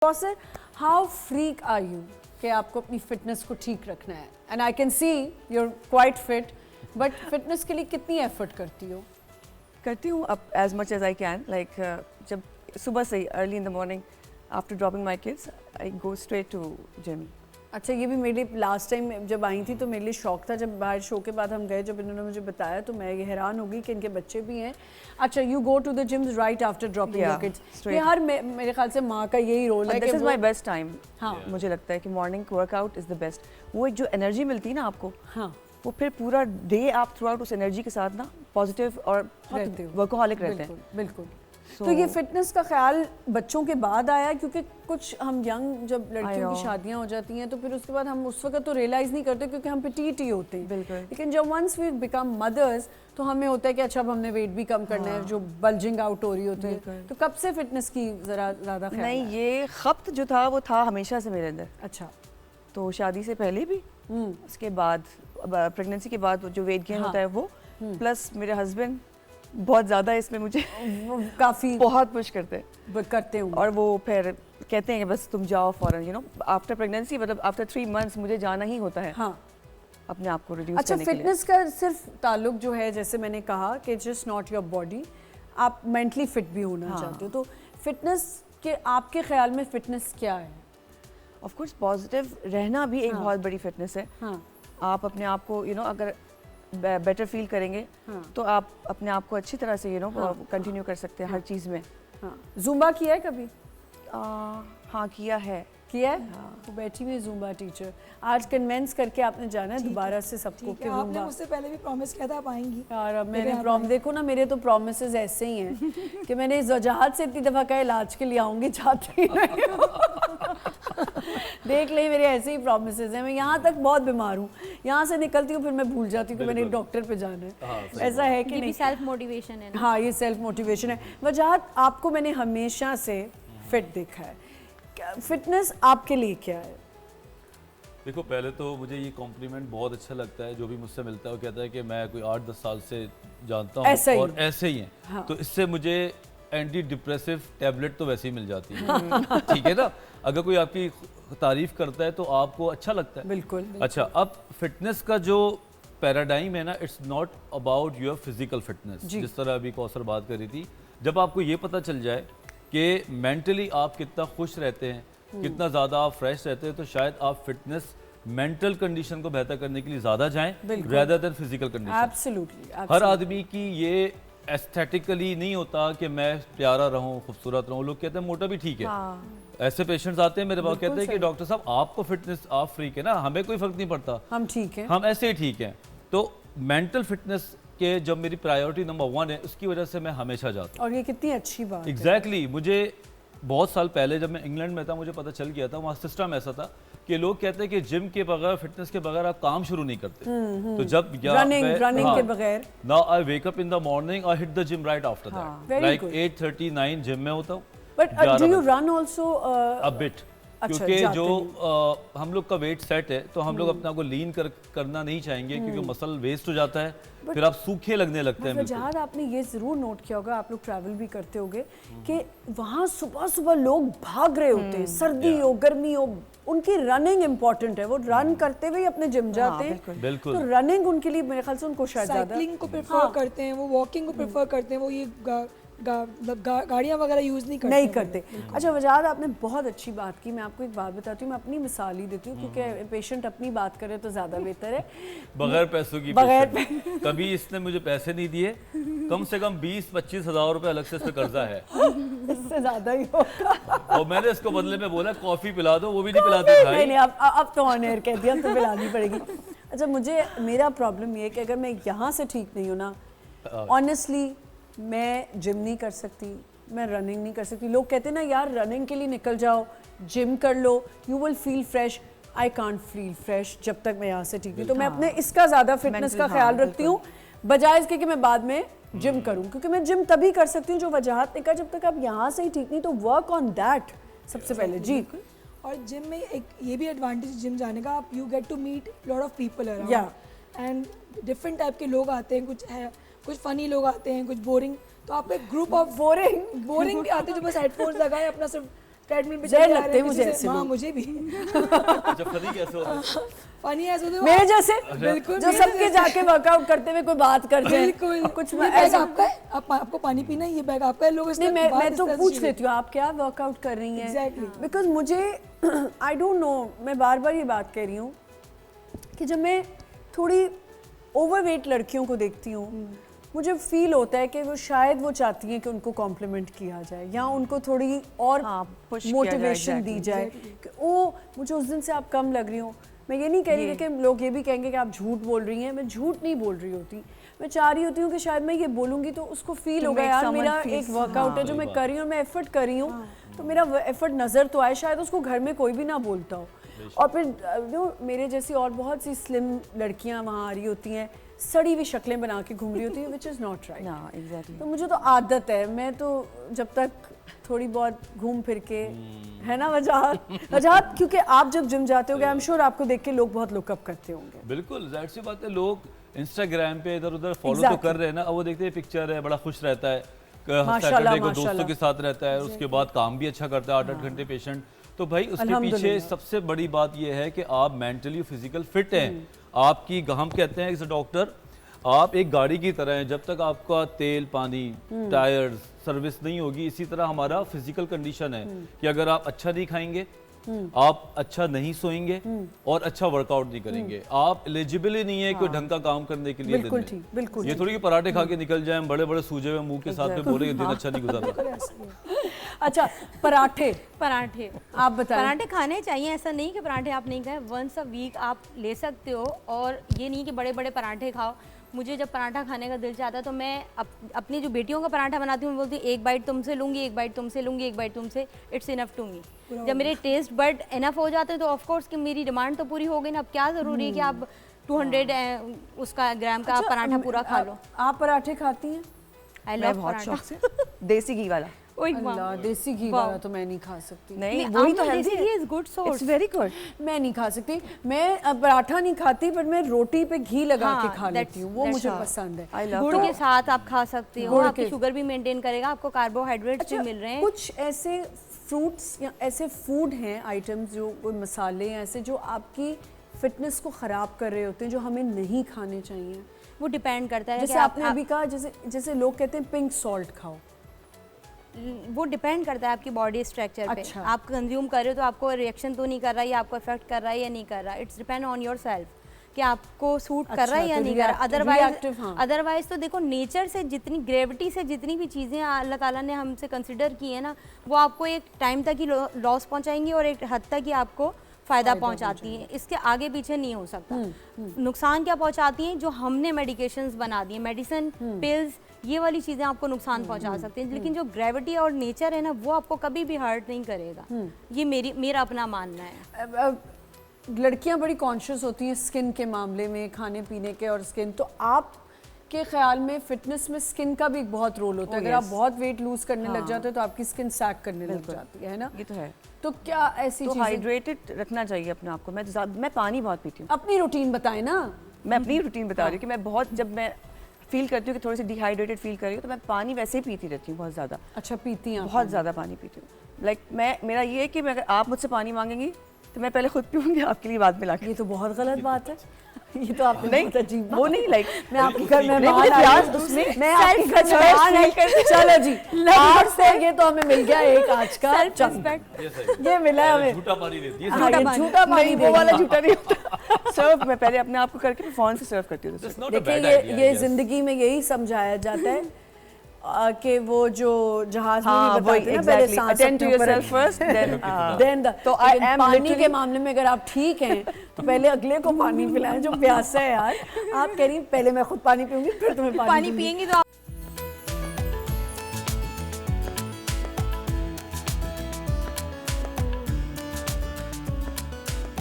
Sir how freak are you कि आपको अपनी फिटनेस को ठीक रखना है and I can see you are quite fit but fitness के लिए कितनी एफर्ट करती हो? करती हूँ अब as much as I can like जब सुबह से ही early in the morning after dropping my kids I go straight to gym. अच्छा, ये भी मेरे लिए लास्ट टाइम जब आई थी तो मेरे लिए शौक था. जब बाहर शो के बाद हम गए, जब इन्होंने मुझे बताया तो मैं ये हैरान हो गई कि इनके बच्चे भी हैं. अच्छा, you go to the gym right after dropping your kids. ये हर मेरे ख्याल से माँ का यही रोल है. This is my best time. हाँ, मुझे लगता है कि morning workout is the best. वो एक जो एनर्जी मिलती है ना आपको, हाँ, वो फिर पूरा डे आप थ्रू आउट उस एनर्जी के साथ ना पॉजिटिव और वर्कोहॉलिक रहते हैं. बिल्कुल. तो ये फिटनेस का ख्याल बच्चों के बाद आया, क्योंकि कुछ हम यंग जब लड़कियों की शादियां हो जाती हैं तो फिर उसके बाद हम उस वक्त तो रियलाइज़ नहीं करते क्योंकि हम पेटीट ही होते हैं. बिल्कुल. लेकिन जब वंस वी बिकम मदर्स तो हमें होता है कि अच्छा अब हमने वेट भी कम करना है, जो बल्जिंग आउट हो रही होती है. तो कब से फिटनेस की ज़रा ज़्यादा ख्याल नहीं, आया? ये खप्त जो था वो था हमेशा से मेरे अंदर. अच्छा. तो शादी से पहले भी, उसके बाद प्रेगनेंसी के बाद जो वेट गेन होता है वो, प्लस मेरे हस्बैंड बहुत ज़्यादा इसमें मुझे काफ़ी बहुत पुश करते हूँ. और वो फिर कहते हैं कि बस तुम जाओ फौरन, यू नो आफ्टर प्रेगनेंसी, मतलब आफ्टर 3 months मुझे जाना ही होता है. हाँ, अपने आप को रिड्यूस अच्छा, करने के लिए. फिटनेस का सिर्फ ताल्लुक जो है, जैसे मैंने कहा कि जस्ट नॉट योर बॉडी, आप मेंटली फिट भी होना चाहते हो. तो फिटनेस के आपके ख्याल में फिटनेस क्या है? ऑफ कोर्स पॉजिटिव रहना भी एक बहुत बड़ी फिटनेस है. हाँ, आप अपने आप को यू नो अगर बेटर फील करेंगे तो आप अपने आप को अच्छी तरह से यू नो कंटिन्यू कर सकते हैं हर चीज़ में. हाँ. ज़ुम्बा किया है कभी? हाँ, किया है. वो बैठी हुई ज़ुम्बा टीचर. आज कन्वेंस करके आपने जाना है दोबारा से सबको कि आपने ज़ुम्बा. मुझसे पहले भी प्रॉमिस किया था आप आएंगी. यार अब मैंने देखो ना, मेरे तो प्रॉमिसेस ऐसे ही हैं कि मैंने इस वजाहत से इतनी दफ़ा कहा इलाज के लिए आऊँगी, जाती नहीं हूँ. देख ले, मेरे ऐसे ही प्रॉमिसेस हैं. मैं यहाँ तक बहुत बीमार हूँ, यहाँ से निकलती हूँ फिर मैं भूल जाती हूँ कि मैंने डॉक्टर पे जाना है. ऐसा है कि नहीं? सेल्फ मोटिवेशन है ना. हाँ, ये सेल्फ मोटिवेशन है. वजाहत, आपको मैंने हमेशा से फिट देखा है. फिटनेस आपके लिए क्या है? देखो, पहले तो मुझे ये कॉम्प्लीमेंट बहुत अच्छा लगता है. जो भी मुझसे मिलता है वो कहता है कि मैं कोई 8-10 साल से जानता हूँ और ऐसे ही हैं. हाँ. तो इससे मुझे एंटी डिप्रेसिव टैबलेट तो वैसे ही मिल जाती है. ठीक है ना? अगर कोई आपकी तारीफ करता है तो आपको अच्छा लगता है. बिल्कुल. अच्छा, अब फिटनेस का जो पैराडाइम है ना, it's not about your physical fitness. जिस तरह अभी कौसर बात कर रही थी, जब आपको ये पता चल जाए कि मेंटली आप कितना खुश रहते हैं, कितना ज़्यादा आप फ्रेश रहते हैं, तो शायद आप फिटनेस मेंटल कंडीशन को बेहतर करने के लिए ज़्यादा जाएं rather than physical condition. Absolutely. हर आदमी की ये एस्थेटिकली नहीं होता कि मैं प्यारा रहूं, खूबसूरत रहूं. लोग कहते हैं मोटा भी ठीक है. ऐसे पेशेंट्स आते हैं मेरे पास, कहते हैं कि डॉक्टर साहब आपको फिटनेस, आप फ्रीक है ना, हमें कोई फर्क नहीं पड़ता, हम ठीक हैं, हम ऐसे ही ठीक हैं. तो मेंटल फिटनेस के जब मेरी प्रायोरिटी नंबर 1 है, उसकी वजह से मैं हमेशा जाता हूँ. और ये कितनी अच्छी बात है. एग्जैक्टली. मुझे बहुत साल पहले जब मैं इंग्लैंड में था, मुझे पता चल गया था, वहाँ सिस्टम ऐसा था कि लोग कहते हैं कि जिम के बगैर, फिटनेस के बगैर आप काम शुरू नहीं करते. तो जब रनिंग के बगैर, now I wake up in the morning, I hit the gym right after that. Like 8:39 gym में होता हूँ. But do you run also a bit? क्योंकि जो हम लोग का वेट सेट है तो हम लोग अपने आप को लीन करना नहीं चाहेंगे, क्योंकि मसल वेस्ट हो जाता है, फिर आप सूखे लगने लगते हैं. वजाहत, आपने ये ज़रूर नोट किया होगा, आप लोग ट्रैवल भी करते होंगे, कि वहाँ सुबह सुबह लोग भाग रहे होते हैं, सर्दी हो गर्मी हो, उनकी रनिंग इंपॉर्टेंट है. वो रन करते हुए अपने जिम जाते हैं. बिल्कुल. तो रनिंग उनके लिए मेरे ख्याल से उनको शायद साइकिलिंग को प्रेफर करते हैं, वो वॉकिंग को प्रेफर करते हैं, वो ये गाड़ियाँ वगैरह यूज़ नहीं करते. अच्छा वजाहत, आपने बहुत अच्छी बात की. मैं आपको एक बात बताती हूँ, मैं अपनी मिसाल ही देती हूँ, क्योंकि पेशेंट अपनी बात करे तो ज़्यादा बेहतर है. बगैर पैसों की कभी इसने मुझे पैसे नहीं दिए. कम से कम 20-25 हज़ार रुपए अलग से इस पे कर्जा है. इससे ज़्यादा ही होगा. और मैंने इसको बदले में बोला कॉफ़ी पिला दो, वो भी नहीं पिलाती भाई. नहीं, अब तो ऑन एयर कह दिया, अब तो पिलानी पड़ेगी. अच्छा, मेरा प्रॉब्लम ये है कि अगर मैं यहाँ से ठीक नहीं हूँ ना, ऑनेस्टली मैं जिम नहीं कर सकती, मैं रनिंग नहीं कर सकती. लोग कहते हैं ना यार रनिंग के लिए निकल जाओ, जिम कर लो, you will feel fresh. I can't feel fresh जब तक मैं यहाँ से ठीक नहीं. तो मैं अपने इसका ज़्यादा फिटनेस का ख्याल रखती हूँ, बजाय इसके कि मैं बाद में जिम करूँ. क्योंकि मैं जिम तभी कर सकती हूँ, जो वजाहत ने कहा, जब तक आप यहाँ से ही ठीक नहीं, तो वर्क ऑन दैट सबसे पहले. जी. और जिम में एक ये भी एडवांटेज जिम जाने का, आप you get to meet lot of people around, and different type के लोग आते हैं. कुछ फनी लोग आते हैं, कुछ बोरिंग. तो आप एक ग्रुप ऑफ बोरिंग भी आते हैं जो बस हेडफोन्स लगाए अपना सिर्फ ट्रेडमिल पे जहर चले आ लगते रहे हैं मुझे हैं ऐसे हाँ लोग। मुझे भी अच्छा फनी कैसे होता है? फनी ऐसे होते मेरे जैसे बिल्कुल जो मेरे सबके जैसे। जाके वर्कआउट करते हुए कोई बात कर जाए बिल्कुल कुछ ये बैग ऐसा आपका है आपको पानी पीना है ये बैग आपका है लोग नहीं मैं तो पूछ लेती हूँ आप क्या वर्कआउट कर रही हैं Exactly. बिकॉज मुझे आई डोंट नो मैं बार बार ये बात कह रही हूँ कि जब मैं थोड़ी ओवरवेट लड़कियों को देखती हूँ मुझे फील होता है कि वो शायद वो चाहती हैं कि उनको कॉम्प्लीमेंट किया जाए या उनको थोड़ी और हाँ, push किया जाए, मोटिवेशन दी जाए कि ओ मुझे उस दिन से आप कम लग रही हो। मैं ये नहीं कह रही कि लोग ये भी कहेंगे कि आप झूठ बोल रही हैं, मैं झूठ नहीं बोल रही होती, मैं चाह रही होती हूँ कि शायद मैं ये बोलूँगी तो उसको फील होगा यार मेरा एक वर्कआउट है जो मैं कर रही हूँ, मैं एफर्ट कर रही हूँ तो मेरा एफर्ट नज़र तो आए, शायद उसको घर में कोई भी ना बोलता हो। और फिर मेरे जैसी और बहुत सी स्लिम लड़कियाँ वहाँ आ रही होती हैं, सड़ी हुई शक्लें बना के घूम रही होती है which is not right. Exactly तो मुझे तो आदत है, मैं तो जब तक थोड़ी बहुत घूम फिर के है ना वजह क्योंकि आप जब जिम जाते होगे आई एम श्योर आपको देख के लोग बहुत लुकअप करते होंगे। बिल्कुल जाहिर सी बात है, लोग इंस्टाग्राम पे इधर उधर फॉलो तो Exactly. कर रहे हैं ना, अब वो देखते हैं पिक्चर है बड़ा खुश रहता है, माशाल्लाह, सैटरडे को दोस्तों माशाल्लाह। के साथ रहता है, उसके बाद काम भी अच्छा करता है 8-8 घंटे पेशेंट, तो भाई उसके पीछे अल्हम्दुलिल्लाह। सबसे बड़ी बात ये है कि आप मेंटली फिजिकल फिट हैं। आपकी हम कहते हैं एज अ डॉक्टर आप एक गाड़ी की तरह हैं, जब तक आपका तेल पानी टायर्स सर्विस नहीं होगी, इसी तरह हमारा फिजिकल कंडीशन है कि अगर आप अच्छा नहीं खाएंगे, आप अच्छा नहीं सोएंगे और अच्छा वर्कआउट नहीं करेंगे, आप एलिजिबल ही नहीं है कोई ढंग का काम करने के लिए दिन बिल्कुल में। ठीक, बिल्कुल ये थोड़ी कि पराठे खा के निकल जाएं बड़े बड़े सूजे हुए मुंह के साथ में बोले कि दिन अच्छा नहीं गुजरा। अच्छा पराठे पराठे आप बताएं। पराठे खाने चाहिए, ऐसा नहीं कि पराठे आप नहीं खाएं, वंस अ वीक आप ले सकते हो, और ये नहीं कि बड़े बड़े पराठे खाओ। मुझे जब पराठा खाने का दिल चाहता है तो मैं अपनी जो बेटियों का पराठा बनाती हूँ बोलती हूँ एक बाइट तुमसे लूँगी, एक बाइट तुमसे लूँगी, एक बाइट तुमसे, इट्स इनफ टू मी। जब मेरे टेस्ट बड इनफ हो जाते हैं तो ऑफ कोर्स कि मेरी डिमांड तो पूरी हो गई ना, अब क्या ज़रूरी है कि आप 200 उसका ग्राम का पराठा पूरा खा लो। आप पराठे खाती हैं? आई मैं लव बहुत पराठा। शौक से देसी घी वाला अल्लाह देसी घी वाला तो मैं नहीं खा सकती। नहीं वही तो desi ghee is good it's source. Very good. मैं नहीं खा सकती, मैं पराठा नहीं खाती पर मैं रोटी पे घी लगा के खा लेती हूँ, वो that's मुझे all. पसंद है। आई लव गुड़ के साथ आप खा सकते हो, गुड़ आपकी के- शुगर भी मेंटेन करेगा, आपको कार्बोहाइड्रेट्स भी मिल रहे हैं। कुछ ऐसे फ्रूट्स या ऐसे फूड हैं आइटम्स जो कोई मसाले हैं ऐसे जो आपकी फिटनेस को ख़राब कर रहे होते हैं जो हमें नहीं खाने चाहिए। वो डिपेंड करता है जैसे कि आपने अभी कहा जैसे लोग कहते हैं पिंक सॉल्ट खाओ, वो डिपेंड करता है आपकी बॉडी स्ट्रक्चर पे। अच्छा। आप कंज्यूम कर रहे हो तो आपको रिएक्शन तो नहीं कर रहा है या आपको इफेक्ट कर रहा है या नहीं कर रहा है, it's depend on your self कि आपको सूट कर रहा है अच्छा, या तो नहीं कर रहा। reactive, हाँ। अदरवाइज तो देखो नेचर से जितनी ग्रेविटी से जितनी भी चीज़ें अल्लाह ताला ने हमसे कंसिडर की है ना, वो आपको एक टाइम तक ही लॉस पहुंचाएंगी और एक हद तक ही आपको फ़ायदा पहुंचाती हैं, इसके आगे पीछे नहीं हो सकता। नुकसान क्या पहुंचाती हैं? जो हमने मेडिकेशंस बना दी हैं, मेडिसिन पिल्स, ये वाली चीज़ें आपको नुकसान पहुंचा सकती हैं, लेकिन जो ग्रेविटी और नेचर है ना वो आपको कभी भी हर्ट नहीं करेगा। ये मेरा अपना मानना है। लड़कियां बड़ी कॉन्शियस होती हैं स्किन के मामले में, खाने पीने के और स्किन, तो आप के ख्याल में फिटनेस में स्किन का भी एक बहुत रोल होता है। अगर आप बहुत वेट लूज करने लग जाते हो तो आपकी स्किन सैग करने लग जाती है ना, ये तो है। तो क्या ऐसी तो चीजें हाइड्रेटेड रखना चाहिए अपने आप को। मैं पानी बहुत पीती हूँ। अपनी रूटीन बताएं ना। मैं अपनी रूटीन बता रही हूँ कि मैं बहुत जब मैं फील करती हूँ कि थोड़ी सी डिहाइड्रेटेड फील कर रही हूँ तो मैं पानी वैसे ही पीती रहती हूँ बहुत ज़्यादा। अच्छा पीती हैं आप बहुत ज़्यादा पानी पीती हूँ। लाइक मेरा ये है कि मैं अगर आप मुझसे पानी मांगेंगी तो मैं पहले खुद पीऊँगी, आपके लिए बाद में ला के। ये तो बहुत गलत बात है। ये तो आपने नहीं बहुत अजीब वो नहीं लाइक मैं आपके घर में नहीं, बाहर मुझे आई प्यार हूँ, उसमें मैं आपके घर में बाहर आई हूँ। चलो जी आज से ये तो हमें मिल गया एक आज का रिस्पेक्ट। ये मिला है हमें। झूठा पानी देती है। हाँ, ये झूठा पानी नहीं, दे वो वाला रही है। झूठा नहीं होता। सर्व मैं पहले अपने आप को करके फिर फ़ोन से सर्व करती हूँ। That's not a देखिए bad idea, ये I guess. जिंदगी में यही समझाया जाता है कि वो जो जहाज में हाँ, भी बताते हैं ना, पहले exactly. सांस Attend to अपने ऊपर yourself first, then, then तो I am पानी literally- के मामले में अगर आप ठीक हैं तो पहले अगले को पानी पिलाएं जो प्यासा है यार। आप कह रही हैं पहले मैं खुद पानी पीऊंगी फिर तुम्हें पानी दूंगी। पियेंगी तो आप